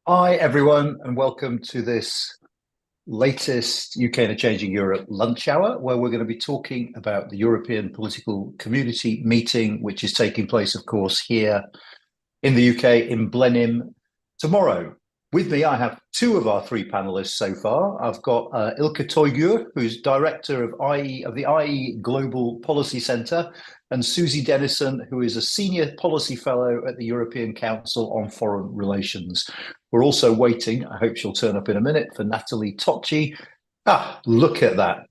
Hi, everyone, and welcome to this latest UK and a Changing Europe lunch hour, where we're going to be talking about the European Political Community meeting, which is taking place, of course, here in the UK in Blenheim tomorrow. With me, I have two of our three panelists so far. I've got Ilke Toygür, who's director of the IE Global Policy Centre, and Susi Dennison, who is a senior policy fellow at the European Council on Foreign Relations. We're also waiting, I hope she'll turn up in a minute, for Nathalie Tocci. Ah, look at that.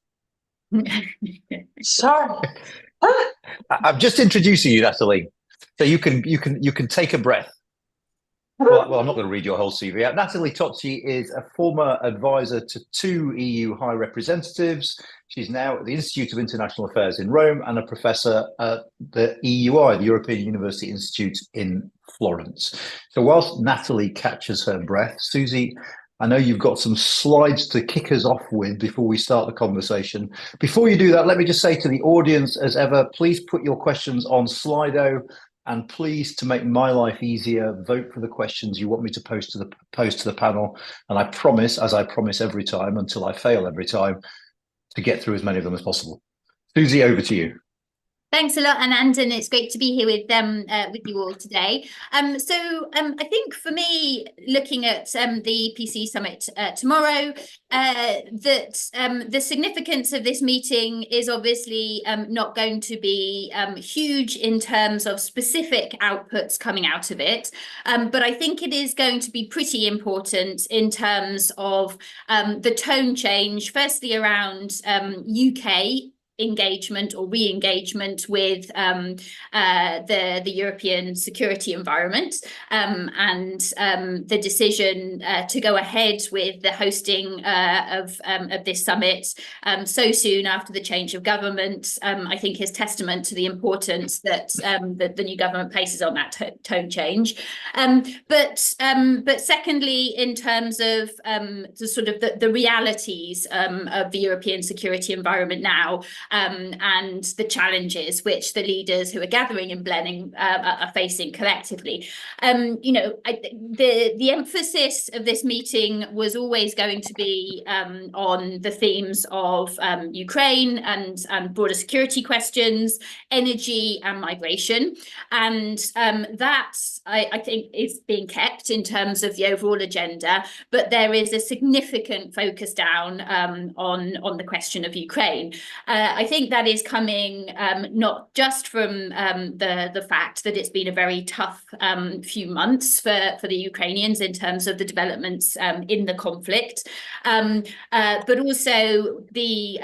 Sorry. I'm just introducing you, Nathalie. So you can take a breath. Well, I'm not going to read your whole CV out. Nathalie Tocci is a former advisor to two EU high representatives. She's now at the Institute of International Affairs in Rome and a professor at the EUI, the European University Institute in Florence. So whilst Nathalie catches her breath, Susi, I know you've got some slides to kick us off with before we start the conversation. Before you do that, let me just say to the audience, as ever, please put your questions on Slido. And please, to make my life easier, vote for the questions you want me to post to the panel. And I promise, as I promise every time, until I fail every time, to get through as many of them as possible. Susi, over to you. Thanks a lot, Anand, and it's great to be here with you all today. I think for me, looking at the EPC summit tomorrow, that the significance of this meeting is obviously not going to be huge in terms of specific outputs coming out of it, but I think it is going to be pretty important in terms of the tone change, firstly around UK engagement or re-engagement with the European security environment, and the decision to go ahead with the hosting of this summit so soon after the change of government, I think is testament to the importance that the new government places on that tone change. But secondly, in terms of the realities of the European security environment now, and the challenges which the leaders who are gathering in Blenheim are facing collectively. The emphasis of this meeting was always going to be on the themes of Ukraine and broader security questions, energy and migration. And that, I think, is being kept in terms of the overall agenda, but there is a significant focus down on the question of Ukraine. I think that is coming not just from the fact that it's been a very tough few months for the Ukrainians in terms of the developments in the conflict, but also the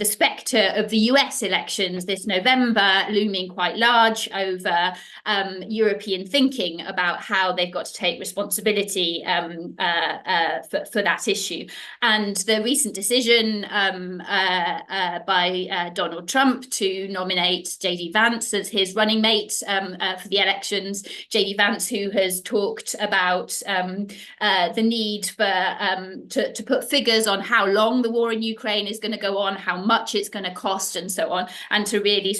spectre of the US elections this November looming quite large over European thinking about how they've got to take responsibility for that issue. And the recent decision by Donald Trump to nominate J.D. Vance as his running mate for the elections. J.D. Vance, who has talked about the need to put figures on how long the war in Ukraine is going to go on, how much it's going to cost, and so on, and to really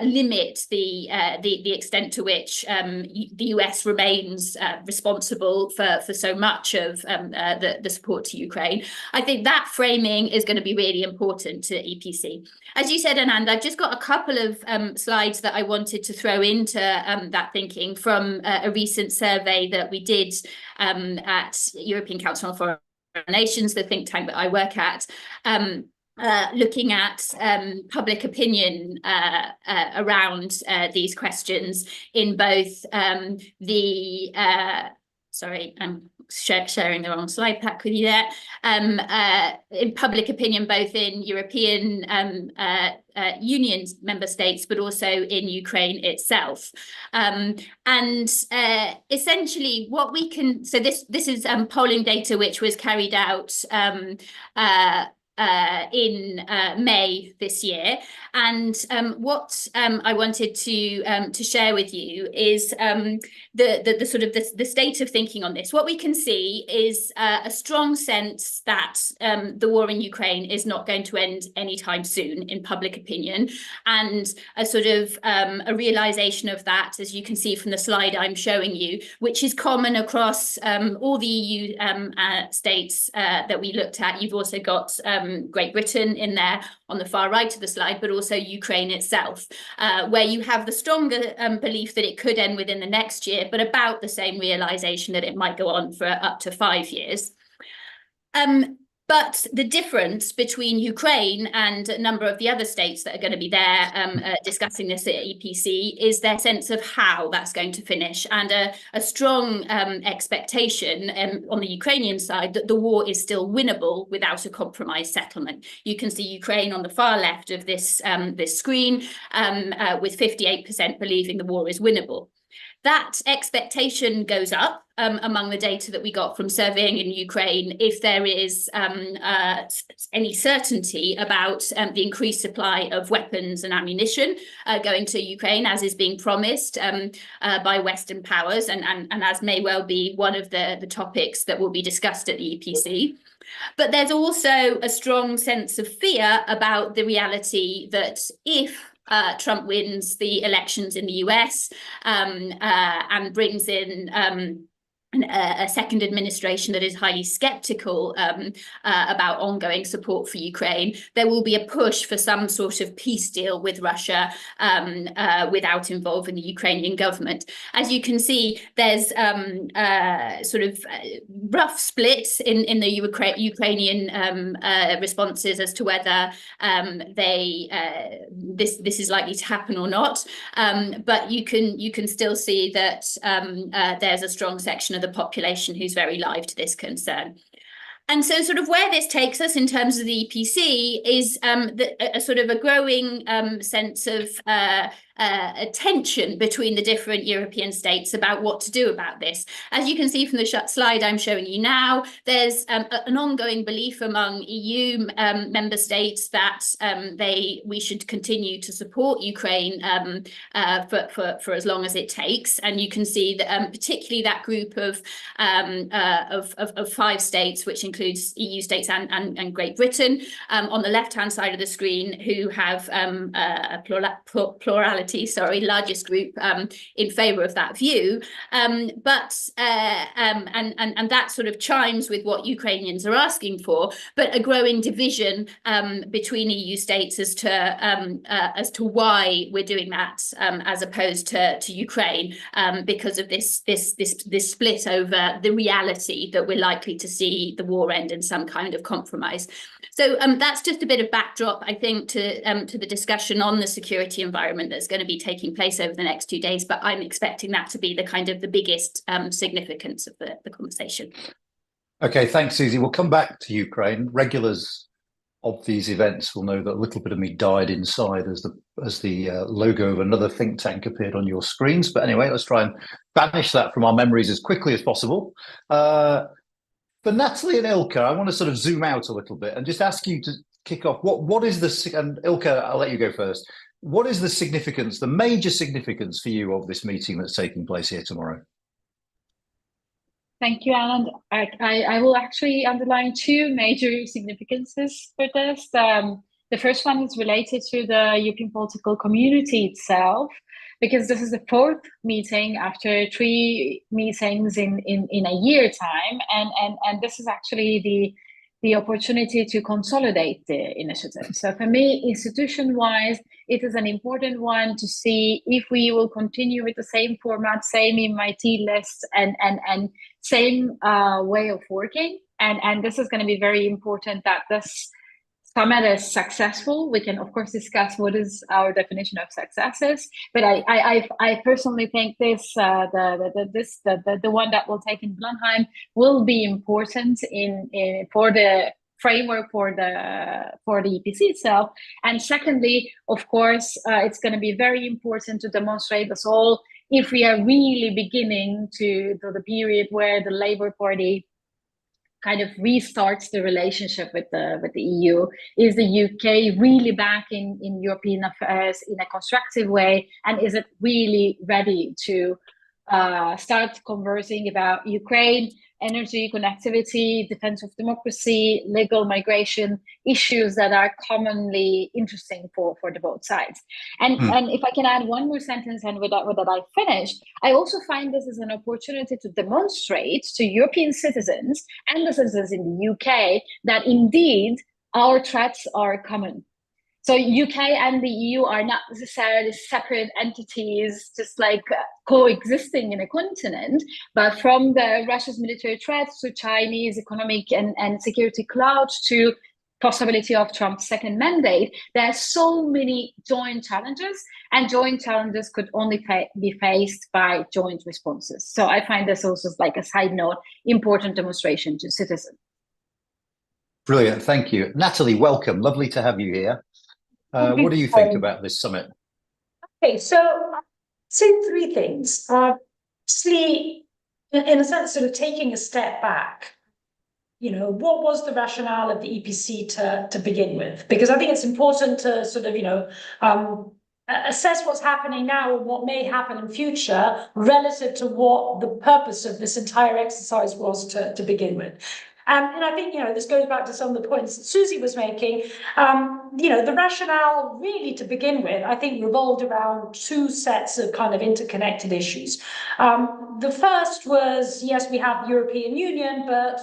limit the extent to which the US remains responsible for so much of the support to Ukraine. I think that framing is going to be really important to EPC. As you said, Anand, I've just got a couple of slides that I wanted to throw into that thinking from a recent survey that we did at European Council on Foreign Relations, the think tank that I work at, looking at public opinion around these questions in both sorry, I'm sharing the wrong slide pack with you there, in public opinion, both in European Union member states, but also in Ukraine itself. And essentially what we can, so this is polling data which was carried out in May this year. And what I wanted to share with you is the sort of the state of thinking on this. What we can see is a strong sense that the war in Ukraine is not going to end anytime soon in public opinion, and a sort of a realization of that, as you can see from the slide I'm showing you, which is common across all the EU states that we looked at. You've also got Great Britain in there on the far right of the slide, but also Ukraine itself, where you have the stronger belief that it could end within the next year, but about the same realization that it might go on for up to 5 years. But the difference between Ukraine and a number of the other states that are going to be there discussing this at EPC is their sense of how that's going to finish, and a strong expectation on the Ukrainian side that the war is still winnable without a compromise settlement. You can see Ukraine on the far left of this screen, with 58% believing the war is winnable. That expectation goes up among the data that we got from surveying in Ukraine if there is any certainty about the increased supply of weapons and ammunition going to Ukraine, as is being promised by Western powers, and as may well be one of the topics that will be discussed at the EPC. But there's also a strong sense of fear about the reality that if Trump wins the elections in the US and brings in a second administration that is highly skeptical about ongoing support for Ukraine, there will be a push for some sort of peace deal with Russia without involving the Ukrainian government. As you can see, there's sort of rough splits in the Ukrainian responses as to whether this is likely to happen or not. But you can still see that there's a strong section of the population who's very live to this concern. And so sort of where this takes us in terms of the EPC is a sort of a growing sense of a tension between the different European states about what to do about this. As you can see from the slide I'm showing you now, there's an ongoing belief among EU member states that we should continue to support Ukraine for as long as it takes. And you can see that particularly that group of 5 states, which includes EU states and Great Britain, on the left-hand side of the screen, who have a plurality, largest group in favour of that view, and that sort of chimes with what Ukrainians are asking for, but a growing division between EU states as to why we're doing that, as opposed to Ukraine, because of this split over the reality that we're likely to see the war end in some kind of compromise. So that's just a bit of backdrop, I think, to the discussion on the security environment that's going to be taking place over the next 2 days. But I'm expecting that to be the kind of the biggest significance of the conversation. Okay, thanks, Susie. We'll come back to Ukraine. Regulars of these events will know that a little bit of me died inside as the logo of another think tank appeared on your screens. But anyway, let's try and banish that from our memories as quickly as possible. For Nathalie and Ilke, I want to sort of zoom out a little bit and just ask you to kick off. What is the, and Ilke, I'll let you go first. What is the significance, the major significance for you of this meeting that's taking place here tomorrow? Thank you, Anand. I will actually underline 2 major significances for this. The first one is related to the European political community itself, because this is the 4th meeting after 3 meetings in a year time, and this is actually the opportunity to consolidate the initiative. So for me, institution-wise, it is an important one to see if we will continue with the same format, same invitee list, and same way of working. And this is going to be very important that this summit is successful. We can, of course, discuss what is our definition of successes, but I personally think this the one that we'll take in Blenheim will be important for the framework for the EPC itself. And secondly, of course, it's going to be very important to demonstrate us all if we are really beginning to the period where the Labour Party kind of restarts the relationship with the EU? Is the UK really back in European affairs in a constructive way? And is it really ready to start conversing about Ukraine, energy, connectivity, defense of democracy, legal migration, issues that are commonly interesting for the both sides? And if I can add one more sentence, and with that I finish, I also find this as an opportunity to demonstrate to European citizens and the citizens in the UK that indeed our threats are common. So UK and the EU are not necessarily separate entities, just like coexisting in a continent, but from the Russia's military threats to Chinese economic and security clouds to possibility of Trump's second mandate, there are so many joint challenges, and joint challenges could only be faced by joint responses. So I find this also, like a side note, important demonstration to citizens. Brilliant, thank you. Nathalie, welcome. Lovely to have you here. What do you think about this summit? Okay, so I'd say three things. Firstly, in a sense, sort of taking a step back, what was the rationale of the EPC to begin with? Because I think it's important to sort of, assess what's happening now and what may happen in future relative to what the purpose of this entire exercise was to begin with. And I think, this goes back to some of the points that Susi was making. The rationale really to begin with, I think, revolved around two sets of kind of interconnected issues. The first was, yes, we have the European Union, but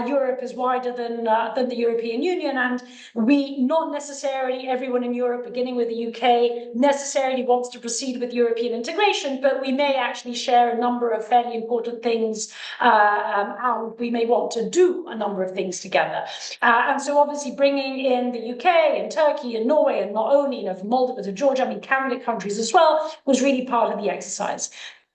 Europe is wider than the European Union. And not necessarily everyone in Europe, beginning with the UK, necessarily wants to proceed with European integration, but we may actually share a number of fairly important things, and we may want to do a number of things together. And so obviously bringing in the UK and Turkey and Norway, and not only from Moldova to Georgia, candidate countries as well, was really part of the exercise.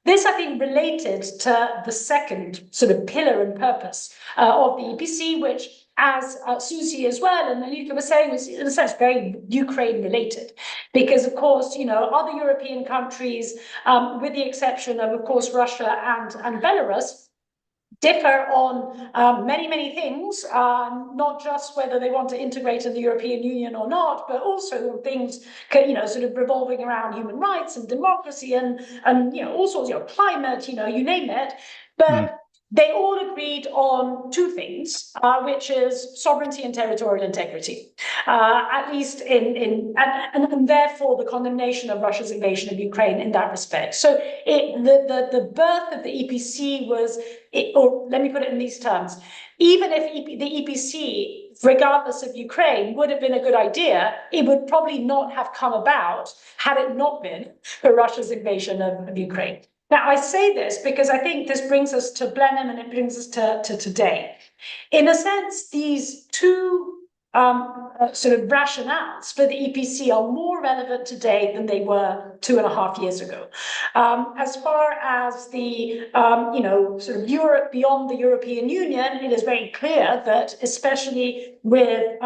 This, I think, related to the second sort of pillar and purpose of the EPC, which, as Susi as well and Ilke was saying, was in a sense very Ukraine related, because of course, other European countries, with the exception of course, Russia and Belarus, differ on many things, not just whether they want to integrate in the European Union or not, but also things, sort of revolving around human rights and democracy and all sorts, climate, you name it. But they all agreed on two things, which is sovereignty and territorial integrity, at least and therefore the condemnation of Russia's invasion of Ukraine in that respect. So the birth of the EPC was, or let me put it in these terms, even if the EPC, regardless of Ukraine, would have been a good idea, it would probably not have come about had it not been for Russia's invasion of Ukraine. Now, I say this because I think this brings us to Blenheim and it brings us to today. In a sense, these two sort of rationales for the EPC are more relevant today than they were 2.5 years ago. As far as the, sort of Europe beyond the European Union, it is very clear that, especially with,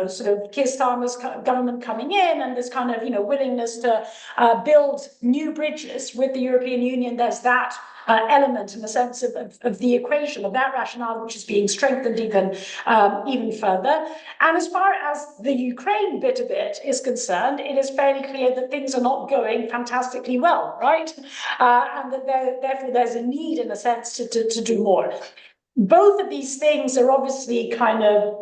sort of Keir Starmer's government coming in and this kind of, willingness to build new bridges with the European Union, there's that element in the sense of the equation, of that rationale, which is being strengthened even further. And as far as the Ukraine bit of it is concerned, it is fairly clear that things are not going fantastically well, right? And that therefore there's a need, in a sense, to do more. Both of these things are obviously kind of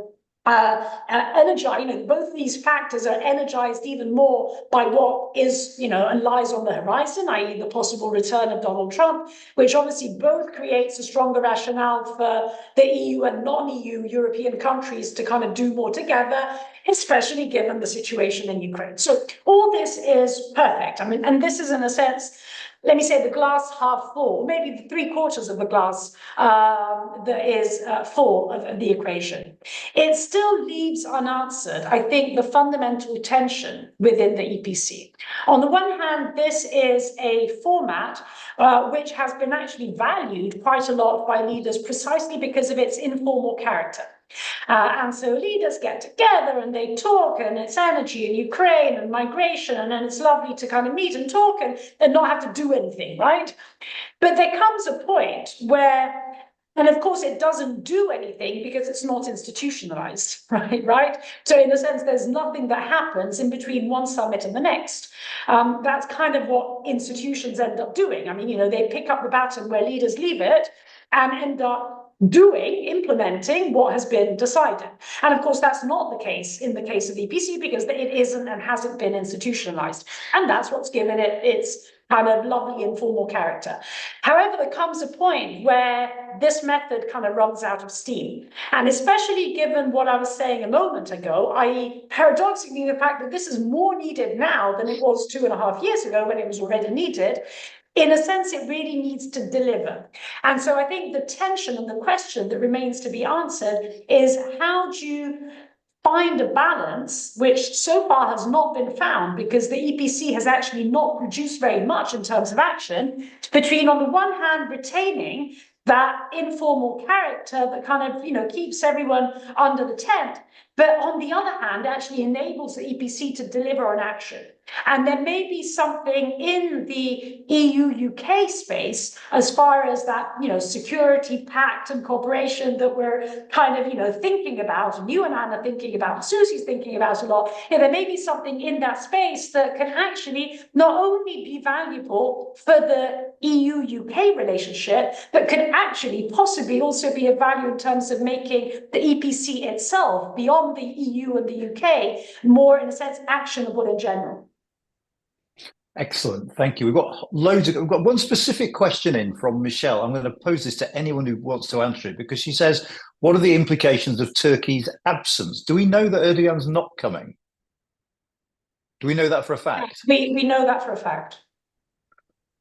energized, both of these factors are energized even more by what is, and lies on the horizon, i.e. the possible return of Donald Trump, which obviously both creates a stronger rationale for the EU and non-EU European countries to kind of do more together, especially given the situation in Ukraine. So all this is perfect. And this is in a sense, let me say, the glass half full, maybe the 3/4 of the glass that is full of the equation. It still leaves unanswered, I think, the fundamental tension within the EPC. On the one hand, this is a format which has been actually valued quite a lot by leaders precisely because of its informal character. And so leaders get together and they talk, and it's energy and Ukraine and migration, and then it's lovely to kind of meet and talk and not have to do anything, right? But there comes a point where And of course, it doesn't do anything because it's not institutionalized, right? So in a sense, there's nothing that happens in between one summit and the next. That's kind of what institutions end up doing. I mean, they pick up the baton where leaders leave it and end up implementing what has been decided. And of course, that's not the case in the case of EPC because it isn't and hasn't been institutionalized. And that's what's given it its kind of lovely informal character. However, there comes a point where this method kind of runs out of steam. And especially given what I was saying a moment ago, i.e. paradoxically the fact that this is more needed now than it was 2.5 years ago when it was already needed, in a sense, it really needs to deliver. And so I think the tension and the question that remains to be answered is how do you find a balance, which so far has not been found because the EPC has actually not produced very much in terms of action, between on the one hand retaining that informal character that kind of keeps everyone under the tent, but on the other hand actually enables the EPC to deliver on action. And there may be something in the EU-UK space as far as that, security pact and cooperation that we're kind of, thinking about, and you and Anna are thinking about, and Susi's thinking about a lot. There may be something in that space that can actually not only be valuable for the EU-UK relationship, but could actually possibly also be of value in terms of making the EPC itself, beyond the EU and the UK, more, in a sense, actionable in general. Excellent, thank you. We've got one specific question in from Michelle. I'm going to pose this to anyone who wants to answer it because she says, what are the implications of Turkey's absence? Do we know that Erdogan's not coming? Do we know that for a fact? We know that for a fact.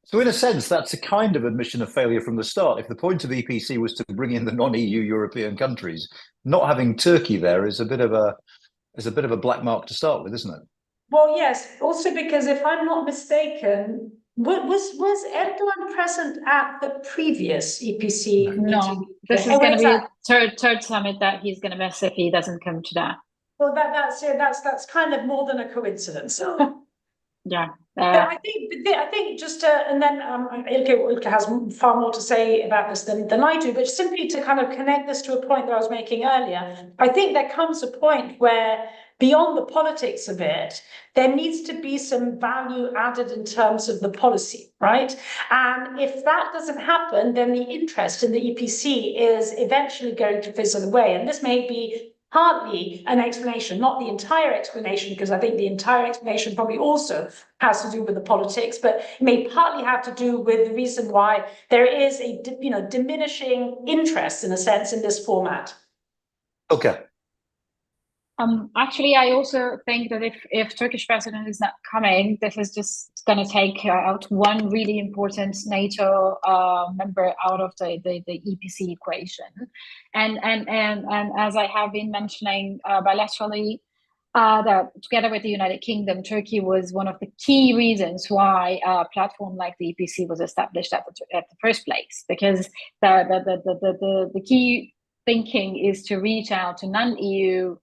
So in a sense, that's a kind of admission of failure from the start. If the point of EPC was to bring in the non-EU European countries, not having Turkey there is a bit of a black mark to start with, isn't it? Well, yes. Also, because if I'm not mistaken, was Erdogan present at the previous EPC meeting? No, this is going to be a third summit that he's going to miss if he doesn't come to that. Well, that's kind of more than a coincidence. Yeah. I think just and then Ilke has far more to say about this than I do, but simply to kind of connect this to a point that I was making earlier, I think there comes a point where beyond the politics of it, there needs to be some value added in terms of the policy, right? And if that doesn't happen, then the interest in the EPC is eventually going to fizzle away. And this may be partly an explanation, not the entire explanation, because I think the entire explanation probably also has to do with the politics, but it may partly have to do with the reason why there is a diminishing interest, in a sense, in this format. Okay. Actually, I also think that if Turkish president is not coming, this is just going to take out one really important NATO member out of the EPC equation, and as I have been mentioning bilaterally, that together with the United Kingdom, Turkey was one of the key reasons why a platform like the EPC was established at the first place, because the key thinking is to reach out to non-EU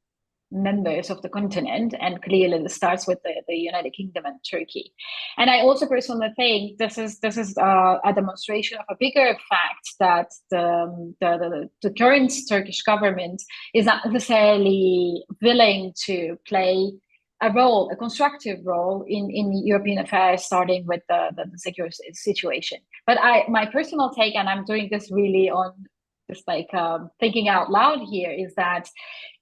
members of the continent, and clearly this starts with the United Kingdom and Turkey. And I also personally think this is a demonstration of a bigger fact that the current Turkish government is not necessarily willing to play a constructive role in European affairs, starting with the security situation. But my personal take, and I'm doing this really on just thinking out loud here, is that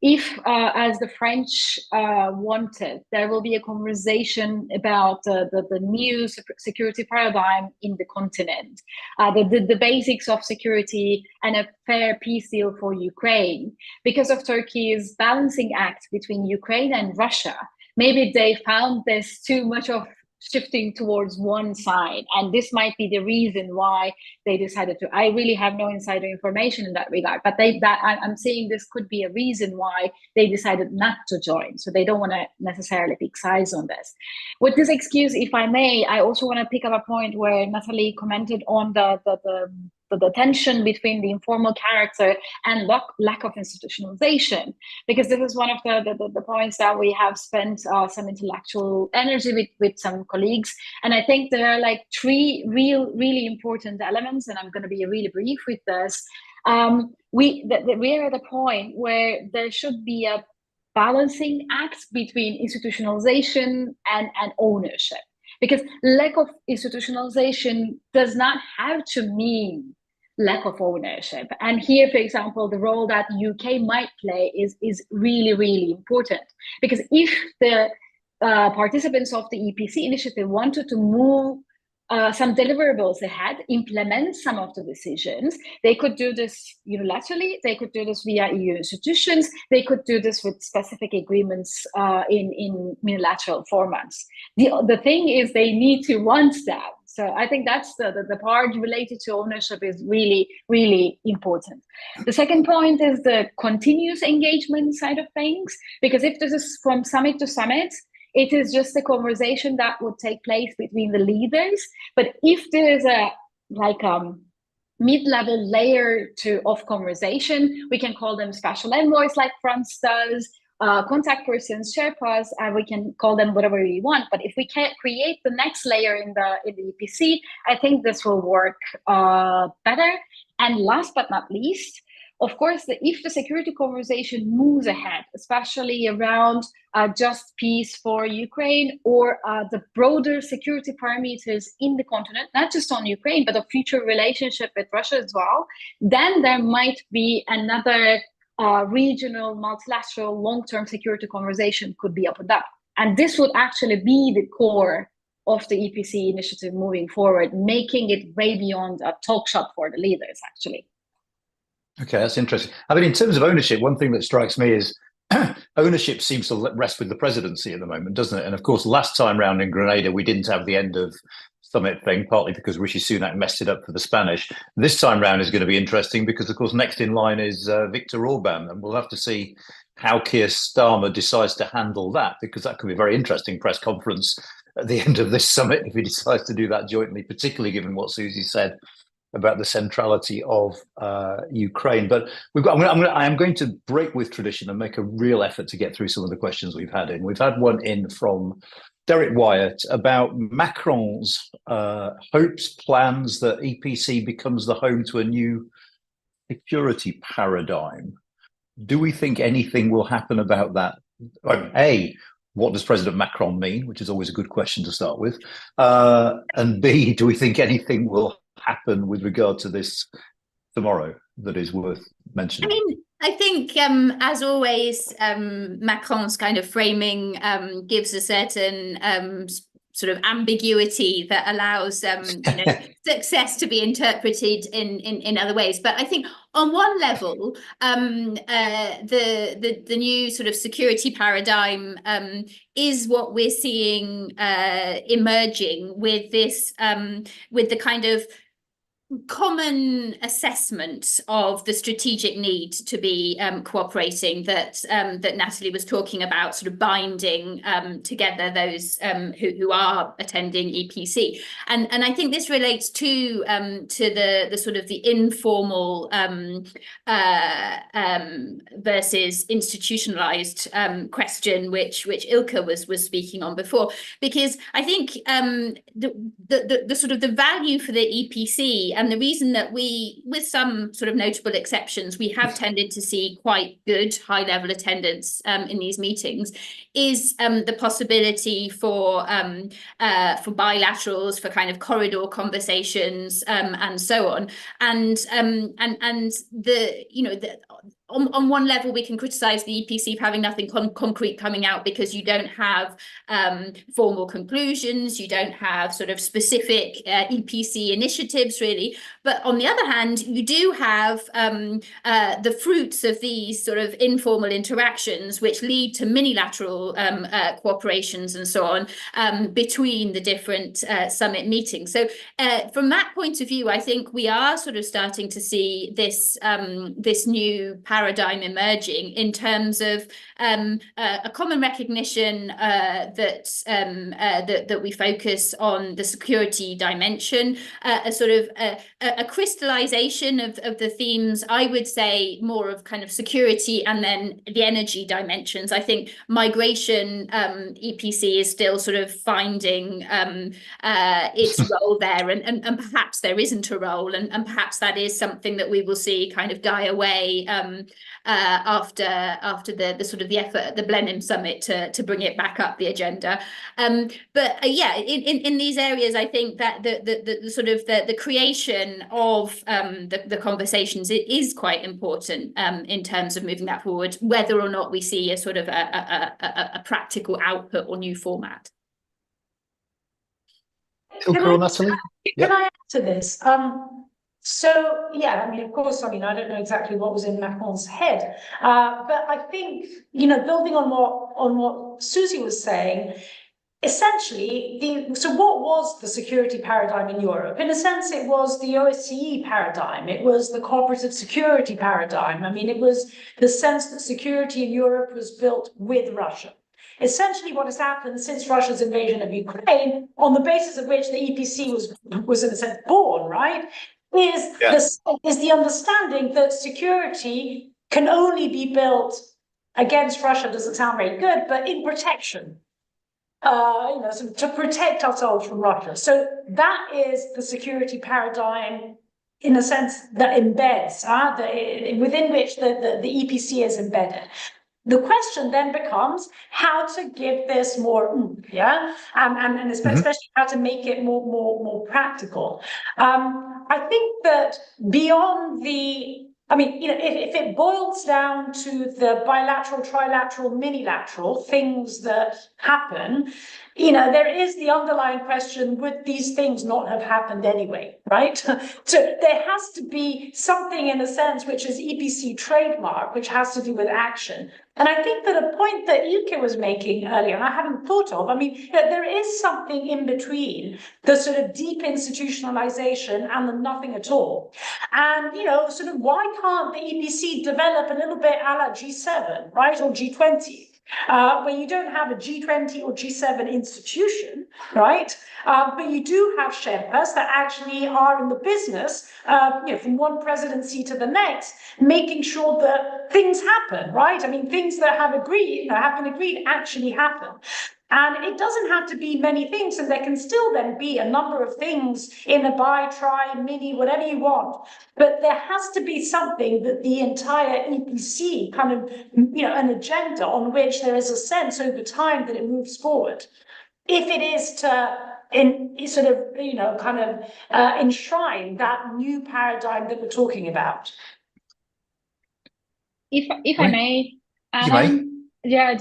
if, as the French wanted, there will be a conversation about the new security paradigm in the continent, the basics of security and a fair peace deal for Ukraine, because of Turkey's balancing act between Ukraine and Russia, maybe they found this too much of shifting towards one side, and this might be the reason why they decided to. I really have no insider information in that regard, but I'm saying this could be a reason why they decided not to join. So they don't want to necessarily pick sides on this. With this excuse, if I may, I also want to pick up a point where Nathalie commented on the tension between the informal character and lack of institutionalization, because this is one of the points that we have spent some intellectual energy with some colleagues. And I think there are three really important elements, and I'm going to be really brief with this. we are at a point where there should be a balancing act between institutionalization and ownership, because lack of institutionalization does not have to mean lack of ownership. And here, for example, the role that UK might play is really, really important, because if the participants of the EPC initiative wanted to move some deliverables ahead, implement some of the decisions, they could do this unilaterally, they could do this via EU institutions, they could do this with specific agreements in unilateral formats. The thing is, they need to want that. So I think that's the part related to ownership is really, really important. The second point is the continuous engagement side of things, because if this is from summit to summit, it is just a conversation that would take place between the leaders. But if there is a mid-level layer of conversation, we can call them special envoys like France does, contact persons, Sherpas, and we can call them whatever we want. But if we can create the next layer in the EPC, I think this will work better. And last but not least, of course, if the security conversation moves ahead, especially around just peace for Ukraine or the broader security parameters in the continent, not just on Ukraine, but a future relationship with Russia as well, then there might be another regional, multilateral, long-term security conversation could be opened up. And this would actually be the core of the EPC initiative moving forward, making it way beyond a talk shop for the leaders, actually. Okay, that's interesting. I mean, in terms of ownership, one thing that strikes me is ownership seems to rest with the presidency at the moment, doesn't it? And of course, last time round in Grenada, we didn't have the end of summit thing, partly because Rishi Sunak messed it up for the Spanish. This time round is going to be interesting because, of course, next in line is Viktor Orban, and we'll have to see how Keir Starmer decides to handle that, because that could be a very interesting press conference at the end of this summit if he decides to do that jointly, particularly given what Susi said about the centrality of Ukraine. But I am going to break with tradition and make a real effort to get through some of the questions we've had in. We've had one in from Derek Wyatt about Macron's hopes, plans that EPC becomes the home to a new security paradigm. Do we think anything will happen about that? A, what does President Macron mean? Which is always a good question to start with. And B, do we think anything will happen with regard to this tomorrow that is worth mentioning? I think, as always, Macron's kind of framing gives a certain sort of ambiguity that allows success to be interpreted in other ways. But I think on one level, the new sort of security paradigm is what we're seeing emerging with this, with the kind of common assessment of the strategic need to be cooperating that Nathalie was talking about, sort of binding together those who are attending EPC, and I think this relates to the sort of the informal versus institutionalized question which Ilke was speaking on before, because I think the sort of the value for the EPC, and the reason that we, with some sort of notable exceptions, we have tended to see quite good high-level attendance in these meetings, is the possibility for bilaterals, for kind of corridor conversations, and so on. And on one level, we can criticize the EPC for having nothing concrete coming out because you don't have formal conclusions, you don't have sort of specific EPC initiatives really. But on the other hand, you do have the fruits of these sort of informal interactions, which lead to minilateral cooperations and so on between the different summit meetings. So from that point of view, I think we are sort of starting to see this this new paradigm paradigm emerging in terms of a common recognition that we focus on the security dimension, a sort of a crystallization of the themes, I would say, more of kind of security and then the energy dimensions. I think migration, EPC is still sort of finding its role there, and perhaps there isn't a role, and perhaps that is something that we will see kind of die away after the sort of the effort at the Blenheim summit to bring it back up the agenda. But yeah, in these areas, I think that the sort of the creation of the conversations, it is quite important in terms of moving that forward, whether or not we see a sort of a practical output or new format. Nathalie? Can I add to this? So, yeah, I mean, of course, I don't know exactly what was in Macron's head, but I think, building on what Susi was saying, essentially, so what was the security paradigm in Europe? In a sense, it was the OSCE paradigm. It was the cooperative security paradigm. I mean, it was the sense that security in Europe was built with Russia. Essentially, what has happened since Russia's invasion of Ukraine, on the basis of which the EPC was in a sense born, right, is the understanding that security can only be built against Russia. Doesn't sound very good, but in protection. So to protect ourselves from Russia. So that is the security paradigm, in a sense, that embeds, within which the EPC is embedded. The question then becomes how to give this more oomph, and especially how to make it more practical. I think that beyond if it boils down to the bilateral, trilateral, minilateral things that happen, there is the underlying question, would these things not have happened anyway, right? So there has to be something, in a sense, which is EPC trademark, which has to do with action. And I think that a point that Ilke was making earlier, and I hadn't thought of, there is something in between the sort of deep institutionalization and the nothing at all. And, sort of why can't the EPC develop a little bit a la G7, right, or G20? Where you don't have a G20 or G7 institution, right? But you do have Sherpas that actually are in the business, from one presidency to the next, making sure that things happen, right? Things that have been agreed actually happen. And it doesn't have to be many things, and there can still then be a number of things in a bi, tri, mini, whatever you want. But there has to be something that the entire EPC kind of, an agenda on which there is a sense over time that it moves forward. If it is to enshrine that new paradigm that we're talking about. If I may, you may. Yeah,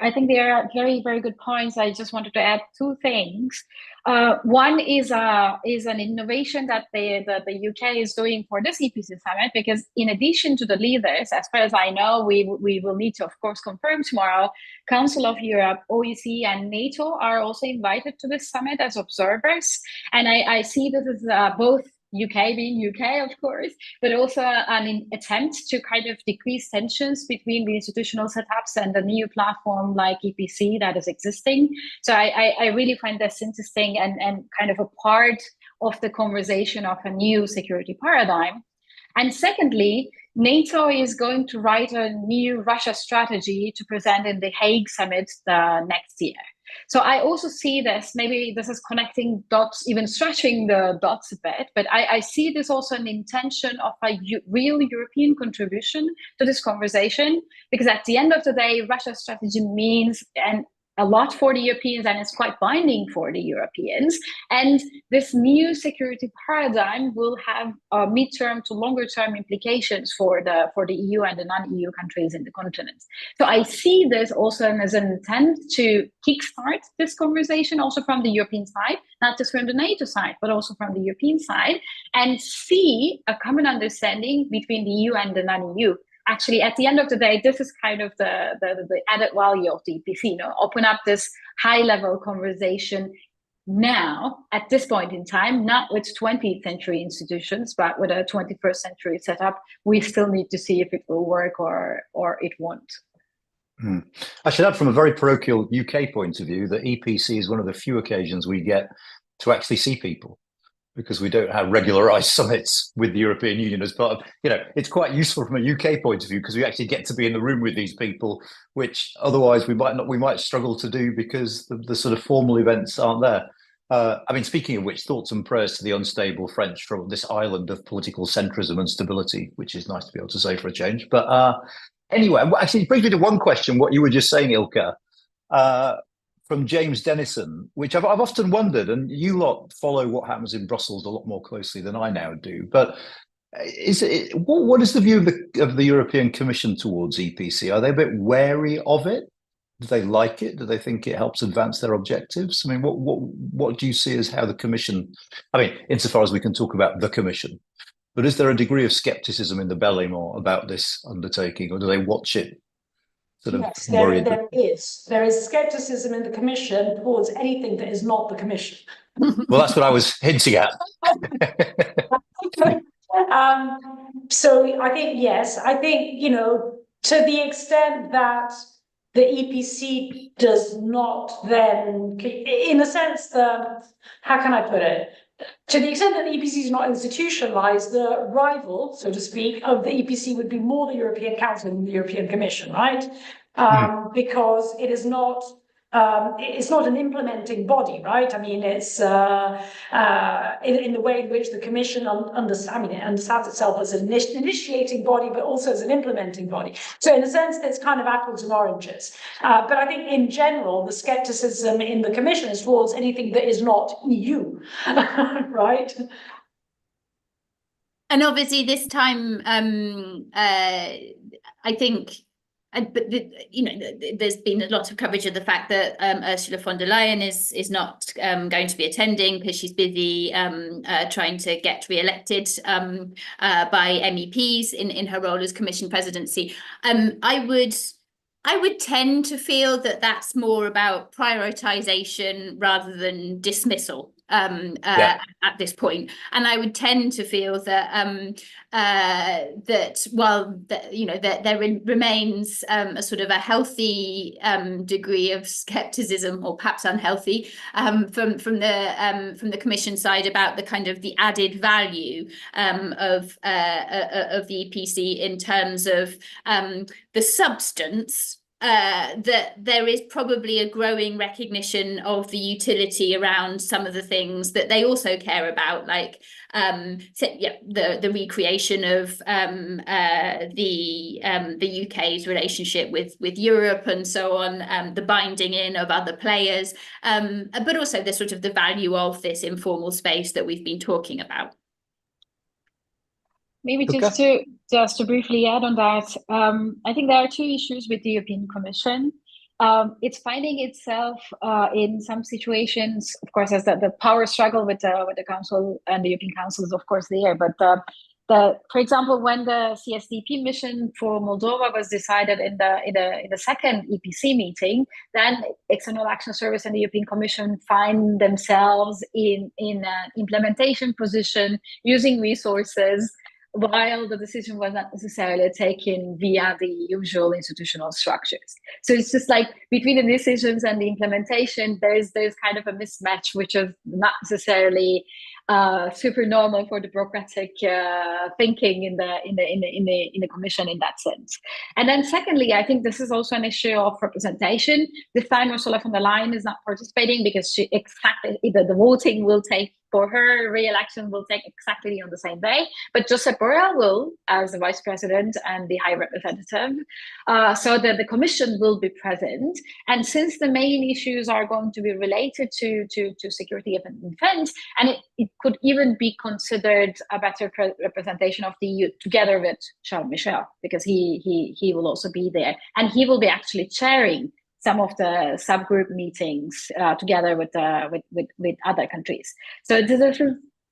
I think there are very, very good points. I just wanted to add two things. One is an innovation that the UK is doing for this EPC summit, because in addition to the leaders, as far as I know, we will need to, of course, confirm tomorrow, Council of Europe, OEC, and NATO are also invited to this summit as observers. And I see this as both UK being UK, of course, but also an attempt to kind of decrease tensions between the institutional setups and the new platform like EPC that is existing. So I really find this interesting and kind of a part of the conversation of a new security paradigm. And secondly, NATO is going to write a new Russia strategy to present in the Hague summit next year. So I also see this, maybe this is connecting dots, even stretching the dots a bit, but I see this also an intention of a real European contribution to this conversation, because at the end of the day, Russia strategy means a lot for the Europeans, and it's quite binding for the Europeans. And this new security paradigm will have midterm to longer term implications for the EU and the non-EU countries in the continent. So I see this also as an intent to kickstart this conversation also from the European side, not just from the NATO side, but also from the European side, and see a common understanding between the EU and the non-EU. Actually, at the end of the day, this is kind of the added value of the EPC, open up this high-level conversation now, at this point in time, not with 20th century institutions, but with a 21st century setup, we still need to see if it will work or it won't. I should add, from a very parochial UK point of view, that EPC is one of the few occasions we get to actually see people, because we don't have regularized summits with the European Union as part of, it's quite useful from a UK point of view, because we actually get to be in the room with these people, which otherwise we might struggle to do because the sort of formal events aren't there. I mean, speaking of which, thoughts and prayers to the unstable French from this island of political centrism and stability, which is nice to be able to say for a change. But anyway, actually, it brings me to one question, what you were just saying, Ilke, from James Dennison, which I've often wondered, and you lot follow what happens in Brussels a lot more closely than I now do, but what is the view of the European Commission towards EPC? Are they a bit wary of it? Do they like it? Do they think it helps advance their objectives? I mean, what do you see as how the Commission, I mean, insofar as we can talk about the Commission, but is there a degree of skepticism in the Blenheim about this undertaking, or do they watch it? Yes, there is skepticism in the Commission towards anything that is not the Commission. Well, that's what I was hinting at. So I think, yes, I think, to the extent that the EPC does not then, in a sense, how can I put it? To the extent that the EPC is not institutionalized, the rival, so to speak, of the EPC would be more the European Council than the European Commission, right? Because it is not, it's not an implementing body, right? I mean, it's in the way in which the Commission understands itself as an initiating body, but also as an implementing body. So in a sense, it's kind of apples and oranges. But I think in general, the skepticism in the Commission is towards anything that is not EU, right? And obviously this time, I think, but there's been a lot of coverage of the fact that Ursula von der Leyen is not going to be attending because she's busy trying to get re-elected by MEPs in her role as Commission presidency. I would tend to feel that that's more about prioritization rather than dismissal at this point. And I would tend to feel that that while there remains a sort of a healthy degree of skepticism, or perhaps unhealthy, from the Commission side about the kind of the added value of the EPC in terms of the substance. That there is probably a growing recognition of the utility around some of the things that they also care about, like the recreation of the UK's relationship with Europe and so on, the binding in of other players, but also the sort of the value of this informal space that we've been talking about. Maybe just to briefly add on that, I think there are two issues with the European Commission. It's finding itself in some situations, of course, as the power struggle with the Council and the European Council is of course there. But for example, when the CSDP mission for Moldova was decided in the second EPC meeting, then External Action Service and the European Commission find themselves in an implementation position, using resources, while the decision was not necessarily taken via the usual institutional structures. So it's just like between the decisions and the implementation, there's kind of a mismatch, which is not necessarily super normal for the bureaucratic thinking in the Commission in that sense. And then secondly, I think this is also an issue of representation. This time Ursula von der Leyen is not participating because the voting will take for her re-election will take exactly on the same day, but Josep Borrell will, as the Vice President and the High Representative, so that the Commission will be present. And since the main issues are going to be related to security and defense, and it could even be considered a better representation of the EU together with Charles Michel, because he will also be there, and he will be actually chairing some of the subgroup meetings together with other countries. So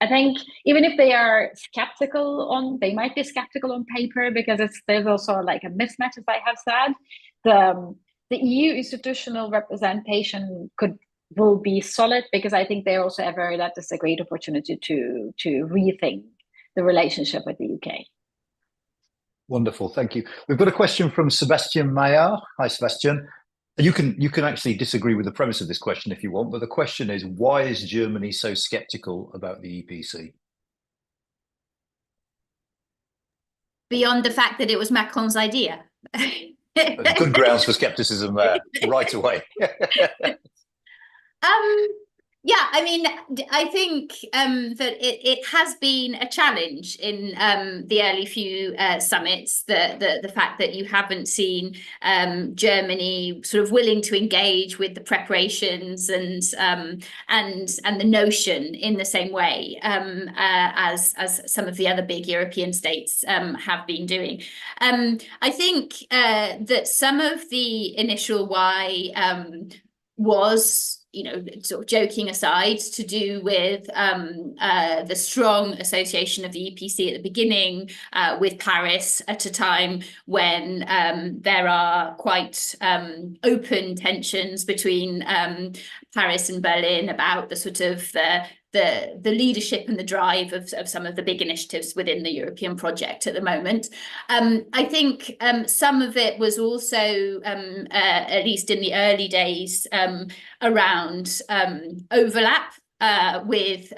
I think even if they are skeptical they might be skeptical on paper, because there's also like a mismatch, as I have said. The EU institutional representation could will be solid, because I think they also aver that this is a great opportunity to rethink the relationship with the UK. Wonderful, thank you. We've got a question from Sebastian Mayer. Hi, Sebastian. You can actually disagree with the premise of this question if you want, but the question is, why is Germany so sceptical about the EPC? Beyond the fact that it was Macron's idea. Good grounds for skepticism there, right away. Yeah, I mean, I think that it has been a challenge in the early few summits, the fact that you haven't seen Germany sort of willing to engage with the preparations and the notion in the same way as some of the other big European states have been doing. I think that some of the initial why was, you know, sort of joking aside, to do with the strong association of the EPC at the beginning with Paris at a time when there are quite open tensions between Paris and Berlin about the sort of the leadership and the drive of some of the big initiatives within the European project at the moment. I think some of it was also, at least in the early days, around overlap with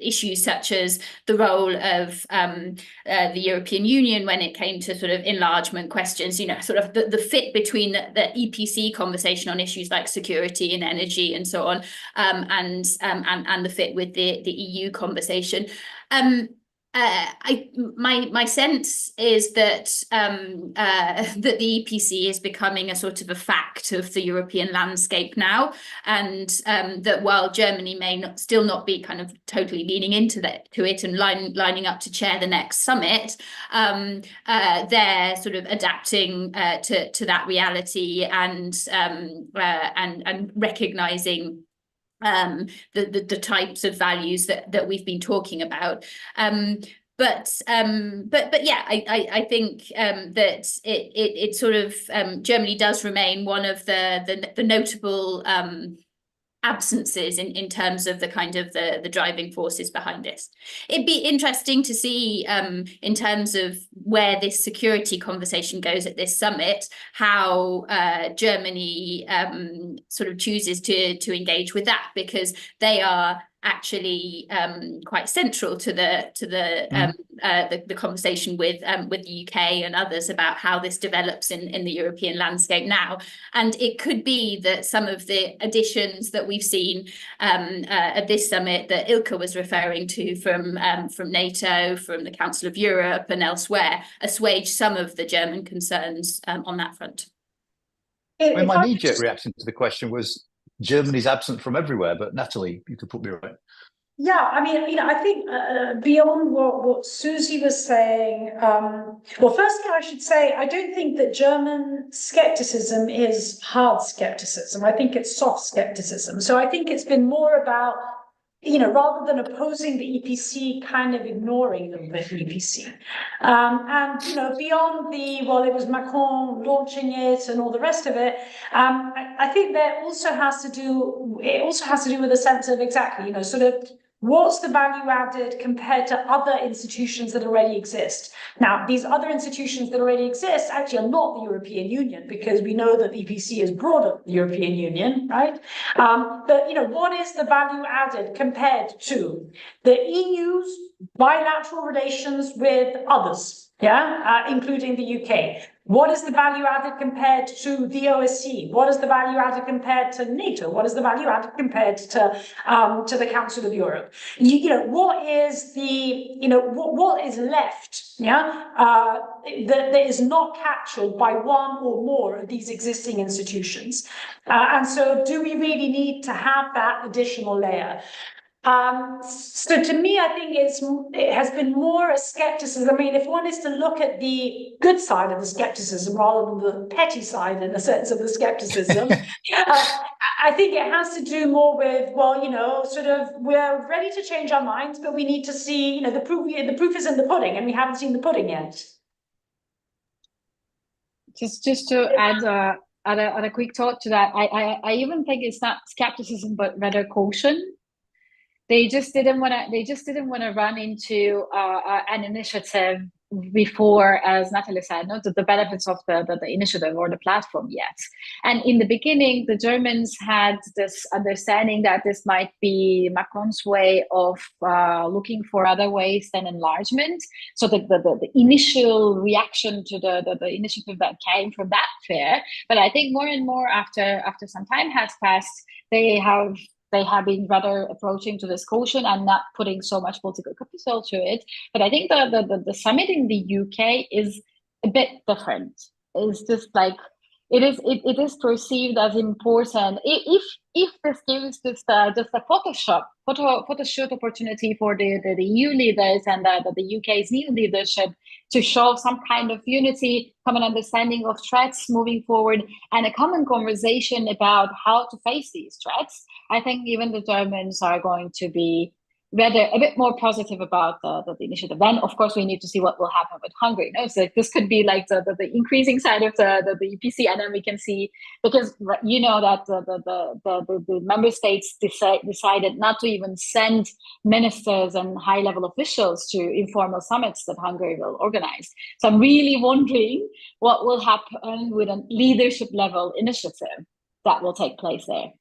issues such as the role of the European Union when it came to sort of enlargement questions, you know, sort of the fit between the EPC conversation on issues like security and energy and so on, and the fit with the EU conversation. My sense is that that the EPC is becoming a sort of a fact of the European landscape now, and that while Germany may still not be kind of totally leaning into it and lining up to chair the next summit, they're sort of adapting to that reality and recognizing the types of values that we've been talking about. But yeah, I think that it sort of Germany does remain one of the notable absences in terms of the kind of the driving forces behind this. It'd be interesting to see in terms of where this security conversation goes at this summit, how Germany sort of chooses to engage with that, because they are actually quite central to the conversation with the UK and others about how this develops in the European landscape now. And it could be that some of the additions that we've seen at this summit that Ilke was referring to from NATO, from the Council of Europe and elsewhere, assuage some of the German concerns on that front. I mean, my knee-jerk reaction to the question was Germany's absent from everywhere, but Nathalie, you could put me right. Yeah, I mean, you know, I think beyond what Susi was saying, well, firstly, I should say, I don't think that German skepticism is hard skepticism. I think it's soft skepticism. So I think it's been more about, you know, rather than opposing the EPC, kind of ignoring the EPC. And, you know, beyond it was Macron launching it and all the rest of it, I think it also has to do with a sense of exactly, you know, sort of, what's the value added compared to other institutions that already exist? Now, these other institutions that already exist actually are not the European Union, because we know that the EPC is broader than the European Union, right? But, you know, what is the value added compared to the EU's bilateral relations with others, including the UK? What is the value added compared to the OSCE? What is the value added compared to NATO? What is the value added compared to the Council of Europe? You know, what is what is left? That is not captured by one or more of these existing institutions. And so, do we really need to have that additional layer? So to me, I think it has been more a skepticism. I mean, if one is to look at the good side of the skepticism rather than the petty side, in the sense of the skepticism, I think it has to do more with, well, you know, sort of, we're ready to change our minds, but we need to see, you know, the proof is in the pudding, and we haven't seen the pudding yet. Just to add add a quick thought to that. I even think it's not skepticism, but rather caution. They just didn't want to run into an initiative before, as Nathalie said, not the benefits of the initiative or the platform yet. And in the beginning, the Germans had this understanding that this might be Macron's way of looking for other ways than enlargement. So the initial reaction to the initiative that came from that fair. But I think more and more after some time has passed, they have been rather approaching to this caution and not putting so much political capital to it. But I think the summit in the UK is a bit different. It's just like it is perceived as important. If this gives just a photo shoot opportunity for the EU leaders and the UK's new leadership to show some kind of unity, common understanding of threats moving forward, and a common conversation about how to face these threats, I think even the Germans are going to be rather a bit more positive about the initiative. Then, of course, we need to see what will happen with Hungary. No, so this could be like the increasing side of the EPC, and then we can see, because you know that the member states decided not to even send ministers and high-level officials to informal summits that Hungary will organize. So I'm really wondering what will happen with a leadership-level initiative that will take place there.